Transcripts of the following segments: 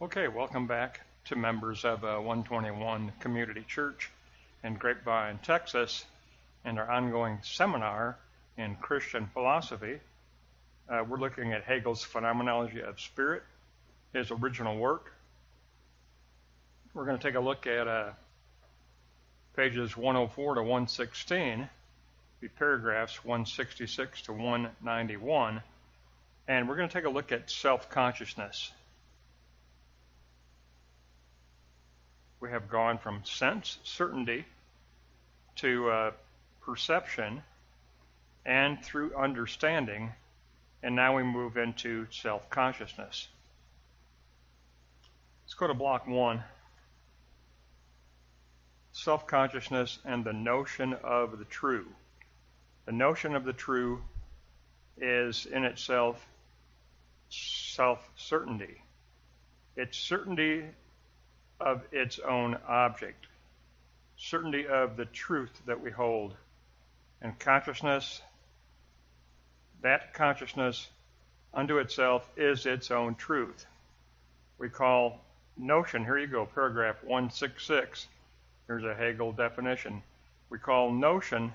Okay, welcome back to members of 121 Community Church in Grapevine, Texas, and our ongoing seminar in Christian philosophy. We're looking at Hegel's Phenomenology of Spirit, his original work. We're going to take a look at pages 104 to 116, the paragraphs 166 to 191, and we're going to take a look at self-consciousness. We have gone from sense certainty to perception and through understanding, and now we move into self-consciousness. Let's go to block 1. Self-consciousness and the notion of the true. The notion of the true is in itself self-certainty. It's certainty of its own object, certainty of the truth that we hold. And consciousness, that consciousness unto itself is its own truth. We call notion, here you go, paragraph 166, here's a Hegel definition. We call notion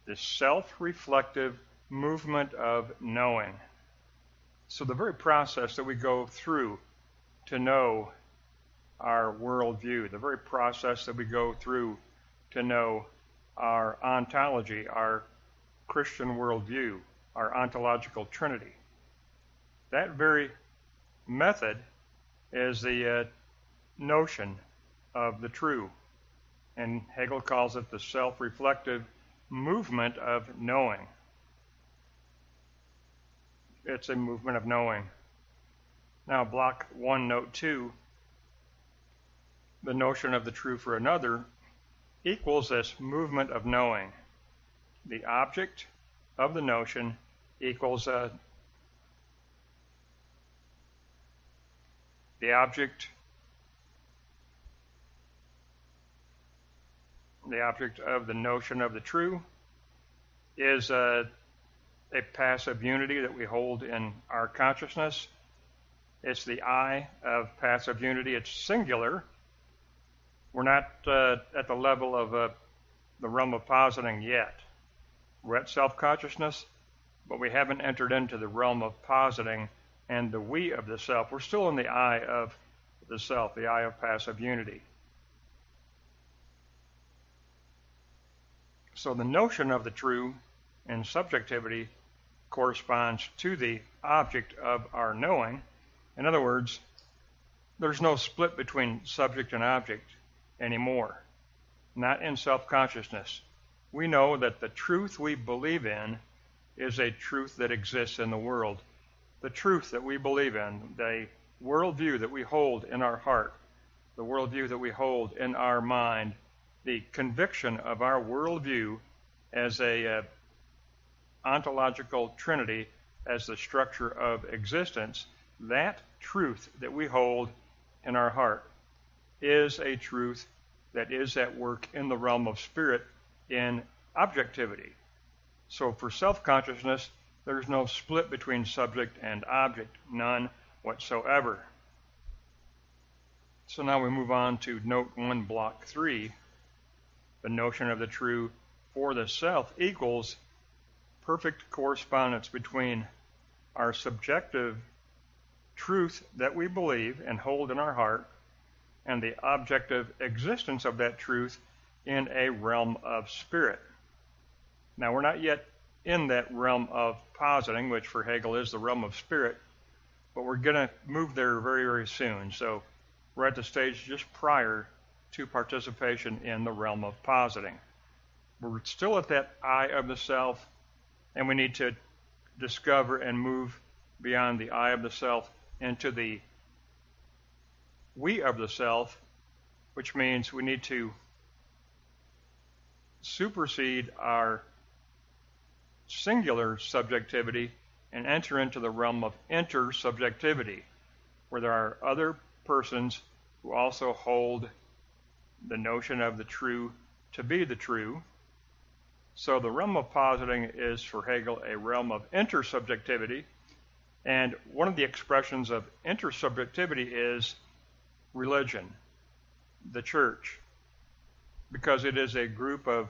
the self-reflective movement of knowing. So the very process that we go through to know our worldview, the very process that we go through to know our ontology, our Christian worldview, our ontological trinity. That very method is the notion of the true, and Hegel calls it the self-reflective movement of knowing. It's a movement of knowing. Now, block 1, note 2, the notion of the true for another equals this movement of knowing. The object of the notion equals the object of the notion of the true is a passive unity that we hold in our consciousness. It's the I of passive unity. It's singular. We're not at the level of the realm of positing yet. We're at self-consciousness, but we haven't entered into the realm of positing and the we of the self. We're still in the I of the self, the I of passive unity. So the notion of the true in subjectivity corresponds to the object of our knowing. In other words, there's no split between subject and object anymore, not in self-consciousness. We know that the truth we believe in is a truth that exists in the world. The truth that we believe in, the worldview that we hold in our heart, the worldview that we hold in our mind, the conviction of our worldview as a ontological trinity, as the structure of existence, that truth that we hold in our heart is a truth that is at work in the realm of spirit in objectivity. So for self-consciousness, there's no split between subject and object, none whatsoever. So now we move on to note 1, block 3. The notion of the true for the self equals perfect correspondence between our subjective truth that we believe and hold in our heart and the objective existence of that truth in a realm of spirit. Now, we're not yet in that realm of positing, which for Hegel is the realm of spirit, but we're going to move there very, very soon. So we're at the stage just prior to participation in the realm of positing. We're still at that I of the self, and we need to discover and move beyond the I of the self into the we of the self, which means we need to supersede our singular subjectivity and enter into the realm of intersubjectivity, where there are other persons who also hold the notion of the true to be the true. So the realm of positing is for Hegel a realm of intersubjectivity, And one of the expressions of intersubjectivity is religion, the church, because it is a group of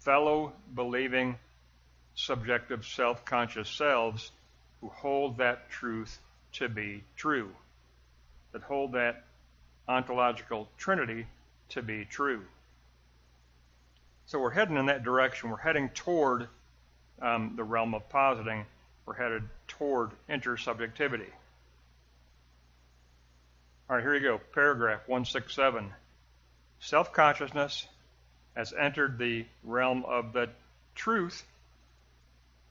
fellow believing subjective self-conscious selves who hold that truth to be true, that hold that ontological trinity to be true. So we're heading in that direction. We're heading toward the realm of positing. We're headed toward intersubjectivity. All right, here you go. Paragraph 167. Self-consciousness has entered the realm of the truth,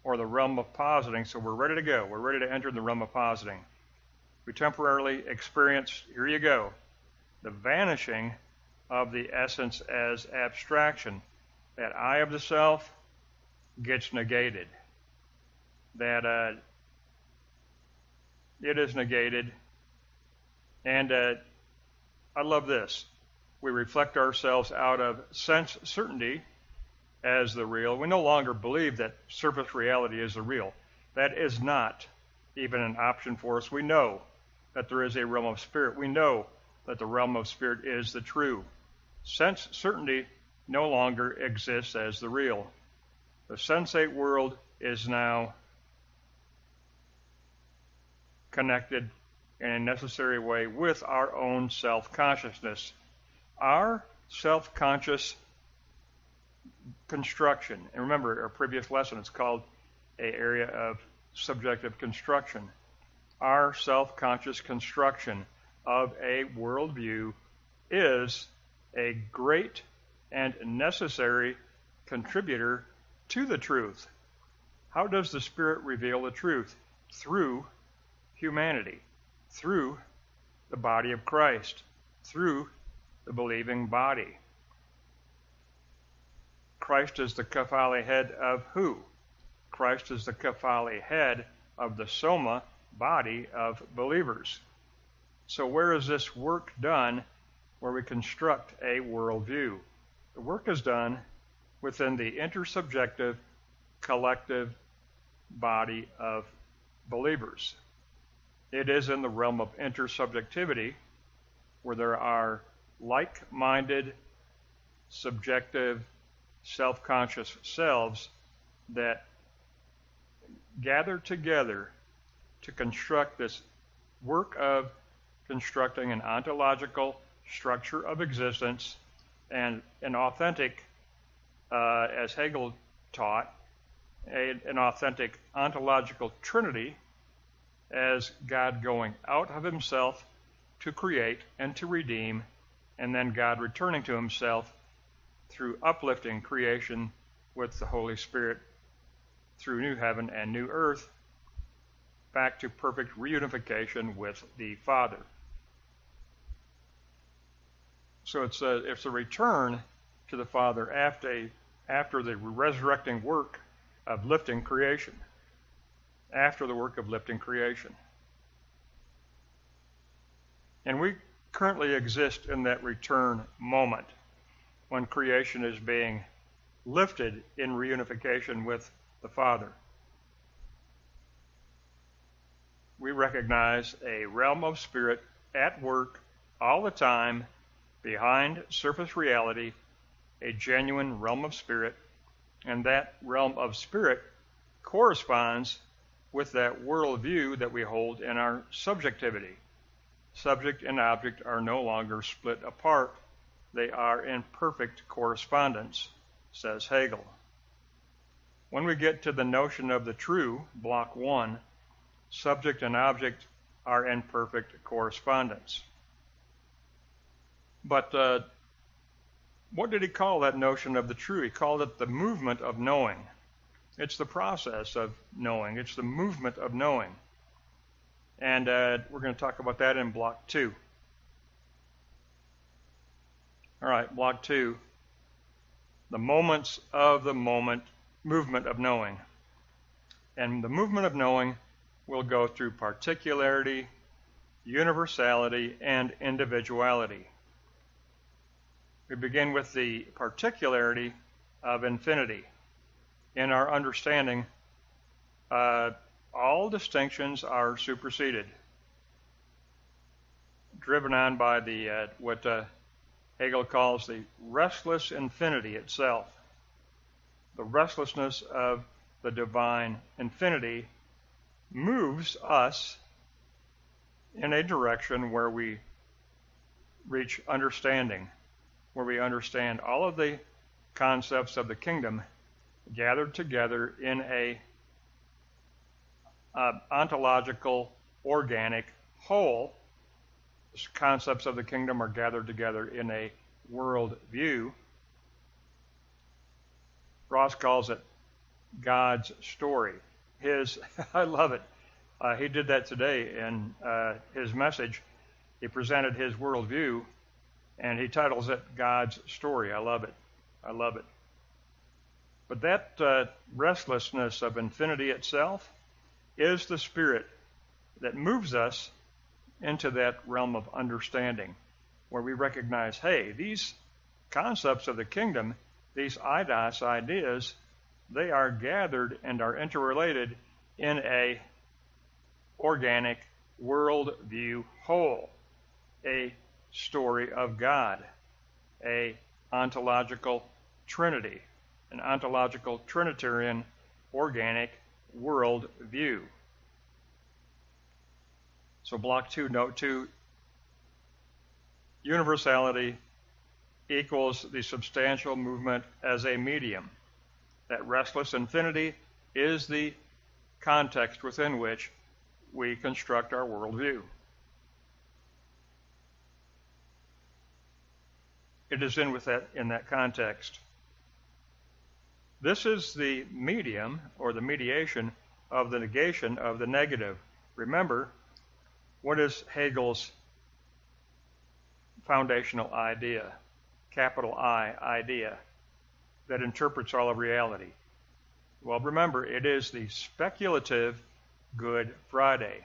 or the realm of positing, so we're ready to go. We're ready to enter the realm of positing. We temporarily experience, here you go, the vanishing of the essence as abstraction. That I of the self gets negated. That it is negated. And I love this. We reflect ourselves out of sense certainty as the real. We no longer believe that surface reality is the real. That is not even an option for us. We know that there is a realm of spirit. We know that the realm of spirit is the true. Sense certainty no longer exists as the real. The sensate world is now connected in a necessary way with our own self-consciousness. Our self-conscious construction, and remember our previous lesson, it's called an area of subjective construction. Our self-conscious construction of a worldview is a great and necessary contributor to the truth. How does the Spirit reveal the truth? Through humanity, through the body of Christ, through the believing body. Christ is the kephale head of who? Christ is the kephale head of the soma, body of believers. So where is this work done where we construct a worldview? The work is done within the intersubjective collective body of believers. It is in the realm of intersubjectivity where there are like-minded, subjective, self-conscious selves that gather together to construct this work of constructing an ontological structure of existence and an authentic, as Hegel taught, an authentic ontological trinity as God going out of himself to create and to redeem, and then God returning to himself through uplifting creation with the Holy Spirit through new heaven and new earth, back to perfect reunification with the Father. So it's a return to the Father after the resurrecting work of lifting creation. After the work of lifting creation. And we currently exist in that return moment when creation is being lifted in reunification with the Father. We recognize a realm of spirit at work all the time behind surface reality, a genuine realm of spirit, and that realm of spirit corresponds with that worldview that we hold in our subjectivity. Subject and object are no longer split apart. They are in perfect correspondence, says Hegel. When we get to the notion of the true, block 1, subject and object are in perfect correspondence. But what did he call that notion of the true? He called it the movement of knowing. It's the process of knowing. It's the movement of knowing. And we're going to talk about that in block 2. All right, block 2. The moments of the movement of knowing. And the movement of knowing will go through particularity, universality, and individuality. We begin with the particularity of infinity. In our understanding, All distinctions are superseded, driven on by what Hegel calls the restless infinity itself. The restlessness of the divine infinity moves us in a direction where we reach understanding, where we understand all of the concepts of the kingdom gathered together in a ontological, organic whole. The concepts of the kingdom are gathered together in a world view. Ross calls it God's story. I love it. He did that today in his message. He presented his worldview, and he titles it God's story. I love it. I love it. But that restlessness of infinity itself is the spirit that moves us into that realm of understanding, where we recognize, hey, these concepts of the kingdom, these eidos, ideas, they are gathered and are interrelated in a organic worldview whole, a story of God, a ontological trinity, an ontological trinitarian organic world view. So block 2, note 2, universality equals the substantial movement as a medium. That restless infinity is the context within which we construct our worldview. It is in that context. This is the medium, or the mediation, of the negation of the negative. Remember, what is Hegel's foundational idea, capital I idea, that interprets all of reality? Well, remember, it is the speculative Good Friday.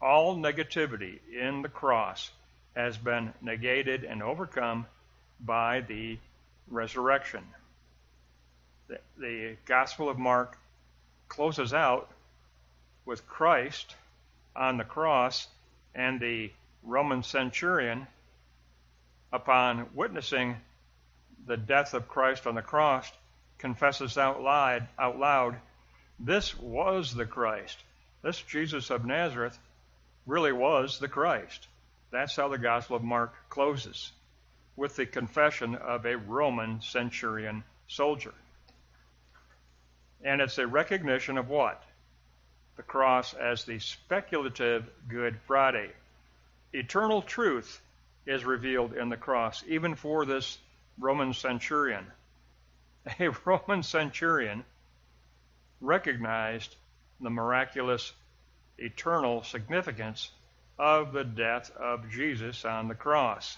All negativity in the cross has been negated and overcome by the resurrection. The Gospel of Mark closes out with Christ on the cross, and the Roman centurion, upon witnessing the death of Christ on the cross, confesses out loud, this was the Christ. This Jesus of Nazareth really was the Christ. That's how the Gospel of Mark closes, with the confession of a Roman centurion soldier. And it's a recognition of what? The cross as the speculative Good Friday. Eternal truth is revealed in the cross, even for this Roman centurion. A Roman centurion recognized the miraculous eternal significance of the death of Jesus on the cross.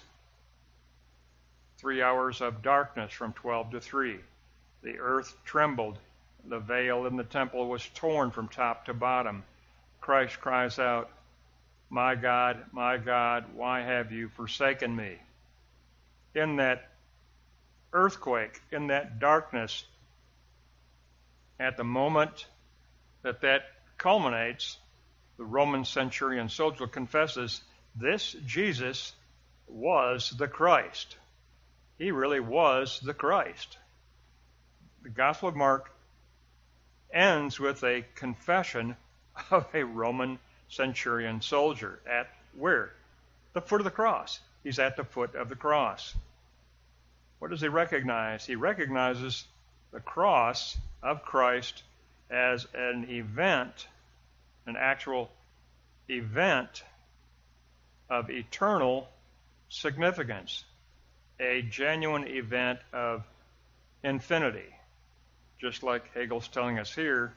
3 hours of darkness from 12 to 3. The earth trembled. The veil in the temple was torn from top to bottom. Christ cries out, my God, why have you forsaken me? In that earthquake, in that darkness, at the moment that culminates, the Roman centurion soldier confesses, this Jesus was the Christ. He really was the Christ. The Gospel of Mark ends with a confession of a Roman centurion soldier at where? The foot of the cross. He's at the foot of the cross. What does he recognize? He recognizes the cross of Christ as an event, an actual event of eternal significance, a genuine event of infinity. Just like Hegel's telling us here,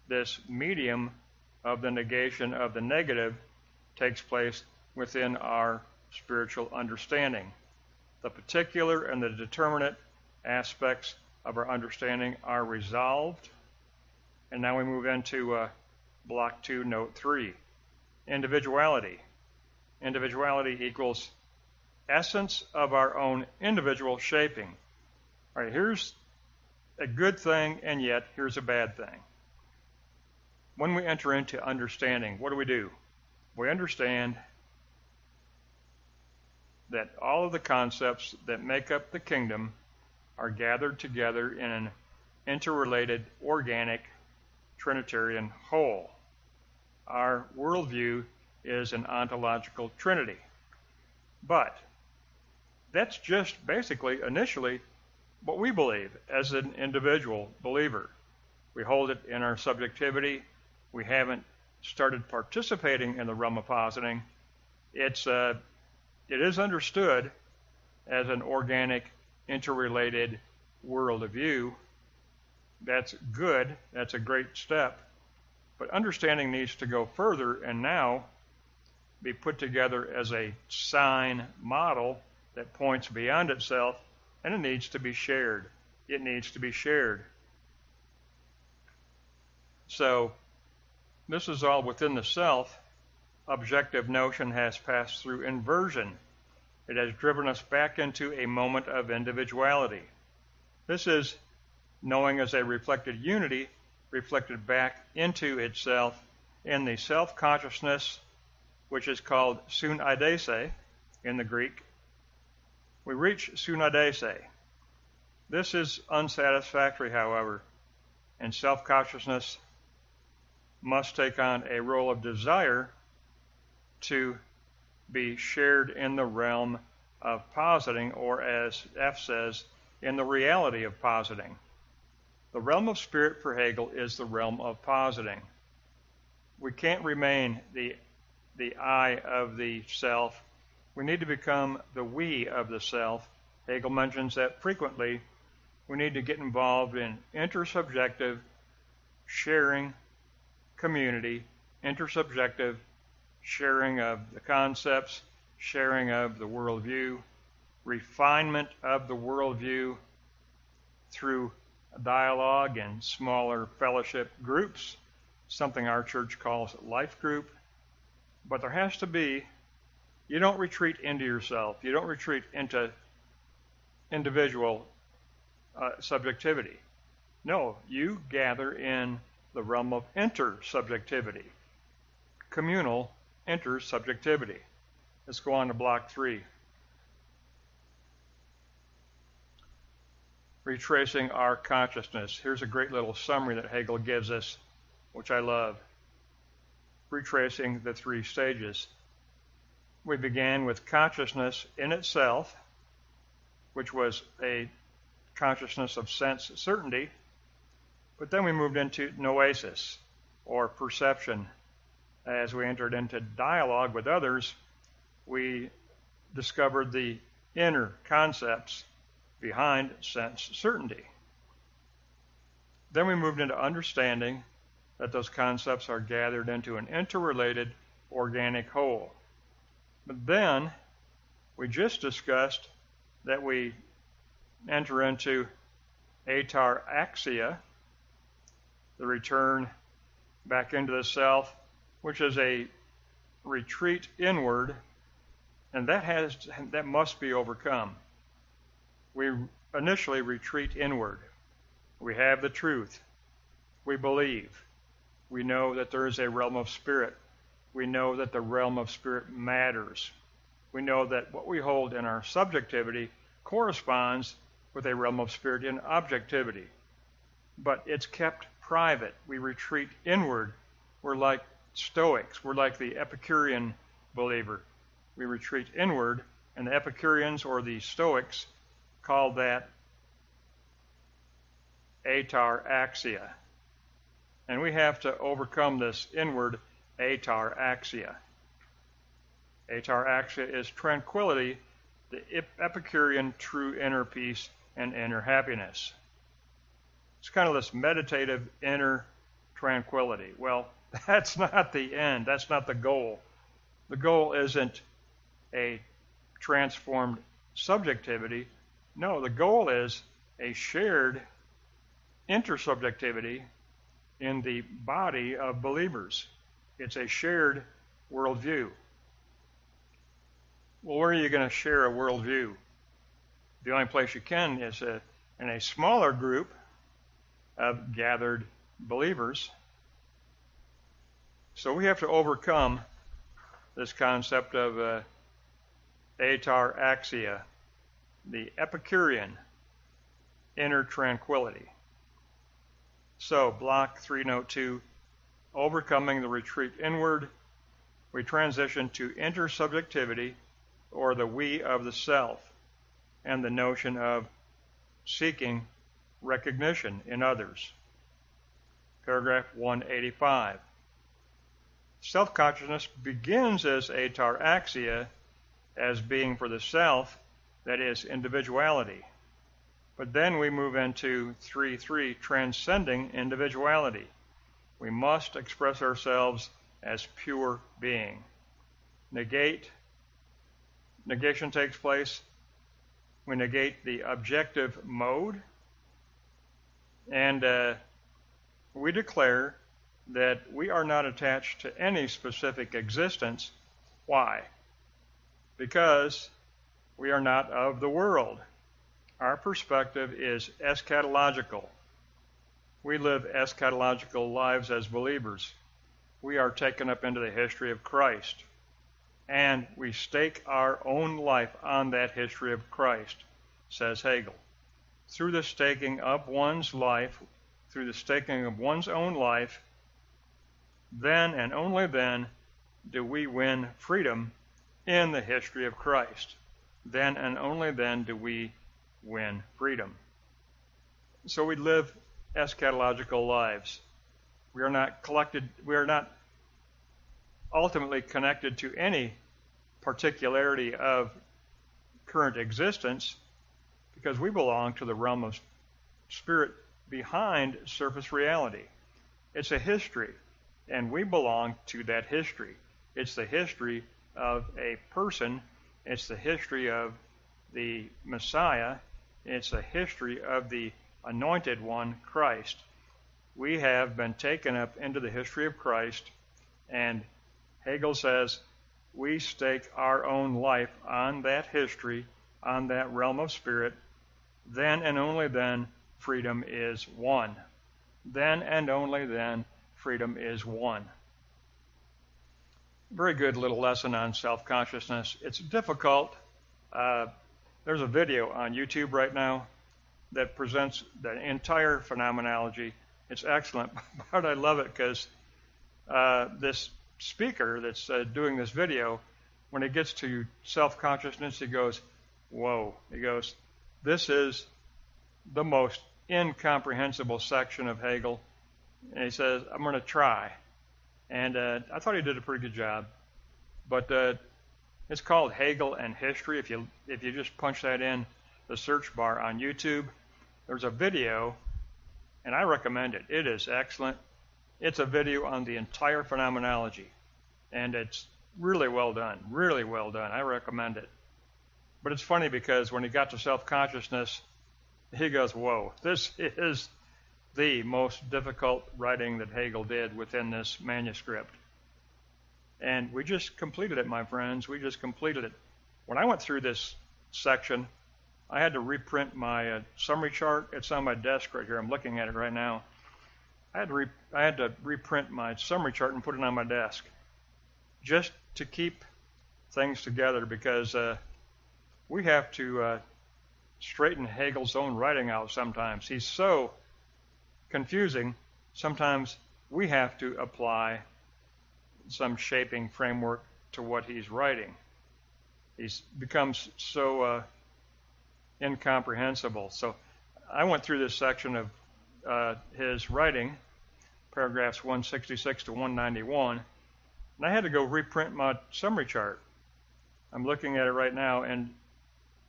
this medium of the negation of the negative takes place within our spiritual understanding. The particular and the determinate aspects of our understanding are resolved. And now we move into block 2, note 3. Individuality. Individuality equals essence of our own individual shaping. All right, here's a good thing, and yet here's a bad thing. when we enter into understanding, what do? We understand that all of the concepts that make up the kingdom are gathered together in an interrelated, organic, Trinitarian whole. Our worldview is an ontological trinity. But that's just basically, initially, what we believe as an individual believer. We hold it in our subjectivity. We haven't started participating in the realm of positing. It is understood as an organic, interrelated world of view. That's good. That's a great step. But understanding needs to go further and now be put together as a sign model that points beyond itself, and it needs to be shared. It needs to be shared. So this is all within the self. Objective notion has passed through inversion. It has driven us back into a moment of individuality. This is knowing as a reflected unity, reflected back into itself in the self-consciousness, which is called sunidese in the Greek. We reach sunidese. This is unsatisfactory, however, and self-consciousness must take on a role of desire to be shared in the realm of positing, or as F says, in the reality of positing. The realm of spirit for Hegel is the realm of positing. We can't remain the I of the self. We need to become the we of the self. Hegel mentions that frequently. We need to get involved in intersubjective sharing, community, intersubjective sharing of the concepts, sharing of the worldview, refinement of the worldview through dialogue and smaller fellowship groups, something our church calls life group. But there has to be, you don't retreat into yourself. You don't retreat into individual subjectivity. No, you gather in the realm of intersubjectivity, communal intersubjectivity. Let's go on to block 3. Retracing our consciousness. Here's a great little summary that Hegel gives us, which I love. Retracing the 3 stages. We began with consciousness in itself, which was a consciousness of sense certainty, but then we moved into noesis, or perception. As we entered into dialogue with others, we discovered the inner concepts behind sense certainty. Then we moved into understanding that those concepts are gathered into an interrelated organic whole. But then we just discussed that we enter into ataraxia, the return back into the self, which is a retreat inward, and that must be overcome. We initially retreat inward. We have the truth. We believe. We know that there is a realm of spirit. We know that the realm of spirit matters. We know that what we hold in our subjectivity corresponds with a realm of spirit in objectivity. But it's kept private. We retreat inward. We're like Stoics. We're like the Epicurean believer. We retreat inward, and the Epicureans or the Stoics called that ataraxia. And we have to overcome this inward ataraxia. Ataraxia is tranquility, the Epicurean true inner peace and inner happiness. It's kind of this meditative inner tranquility. Well, that's not the end. That's not the goal. The goal isn't a transformed subjectivity. No, the goal is a shared intersubjectivity in the body of believers. It's a shared worldview. Well, where are you going to share a worldview? The only place you can is in a smaller group of gathered believers. So we have to overcome this concept of ataraxia, the Epicurean inner tranquility. So, block 3, note 2, overcoming the retreat inward, we transition to intersubjectivity, or the we of the self, and the notion of seeking recognition in others. Paragraph 185. Self-consciousness begins as ataraxia, as being for the self, that is, individuality. But then we move into 3.3, transcending individuality. We must express ourselves as pure being. Negation takes place. We negate the objective mode, and we declare that we are not attached to any specific existence. Why? Because we are not of the world. Our perspective is eschatological. We live eschatological lives as believers. We are taken up into the history of Christ, and we stake our own life on that history of Christ, says Hegel. Through the staking of one's life, through the staking of one's own life, then and only then do we win freedom in the history of Christ. Then and only then do we win freedom. So we live eschatological lives. We are not ultimately connected to any particularity of current existence, because we belong to the realm of spirit behind surface reality. It's a history, and we belong to that history. It's the history of a person. It's the history of the Messiah. It's the history of the Anointed One, Christ. We have been taken up into the history of Christ, and Hegel says we stake our own life on that history, on that realm of spirit. Then and only then freedom is won. Then and only then freedom is won. Very good little lesson on self-consciousness. It's difficult. There's a video on YouTube right now that presents the entire phenomenology. It's excellent, but I love it because this speaker that's doing this video, when it gets to self-consciousness, he goes, whoa. He goes, this is the most incomprehensible section of Hegel. And he says, I'm going to try. And I thought he did a pretty good job. But it's called Hegel and History. If you just punch that in the search bar on YouTube, there's a video, and I recommend it. It is excellent. It's a video on the entire phenomenology, and it's really well done, really well done. I recommend it. But it's funny because when he got to self-consciousness, he goes, whoa, this is the most difficult writing that Hegel did within this manuscript. And we just completed it, my friends. We just completed it. When I went through this section, I had to reprint my summary chart. It's on my desk right here. I'm looking at it right now. I had to reprint my summary chart and put it on my desk just to keep things together, because we have to straighten Hegel's own writing out sometimes. He's so confusing. Sometimes we have to apply some shaping framework to what he's writing. He's becomes so incomprehensible. So I went through this section of his writing, paragraphs 166 to 191, and I had to go reprint my summary chart. I'm looking at it right now, and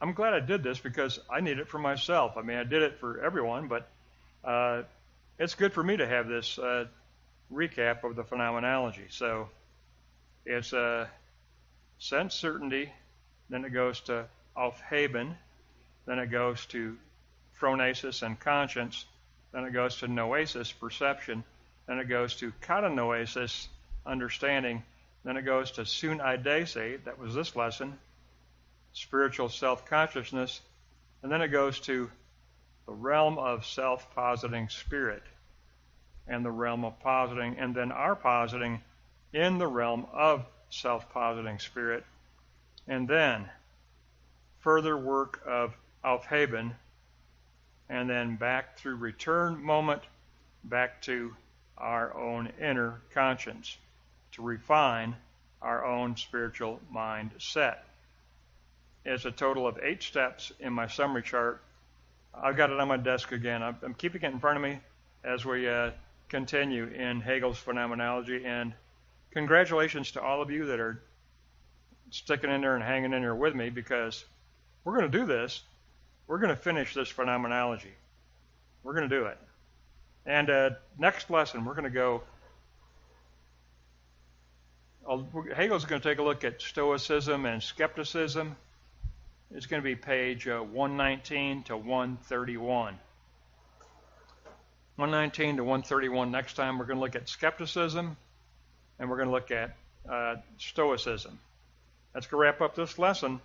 I'm glad I did this because I need it for myself. I mean, I did it for everyone, but it's good for me to have this recap of the phenomenology. So it's sense certainty, then it goes to Aufheben, then it goes to phronesis and conscience, then it goes to noesis, perception, then it goes to katanoesis, understanding, then it goes to suneidese, that was this lesson, spiritual self-consciousness, and then it goes to the realm of self-positing spirit, and the realm of positing, and then our positing in the realm of self-positing spirit, and then further work of Aufheben, and then back through return moment, back to our own inner conscience to refine our own spiritual mindset. It's a total of 8 steps in my summary chart. I've got it on my desk again. I'm keeping it in front of me as we continue in Hegel's Phenomenology, and congratulations to all of you that are sticking in there and hanging in there with me, because we're going to do this. We're going to finish this Phenomenology. We're going to do it. And next lesson, we're going to go, Hegel's going to take a look at Stoicism and skepticism. It's going to be page 119 to 131. 119 to 131. Next time, we're going to look at skepticism, and we're going to look at Stoicism. That's going to wrap up this lesson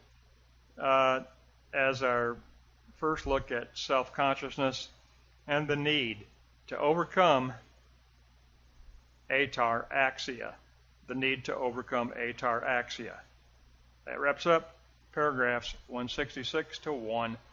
as our first look at self-consciousness and the need to overcome ataraxia. The need to overcome ataraxia. That wraps up paragraphs 166 to 1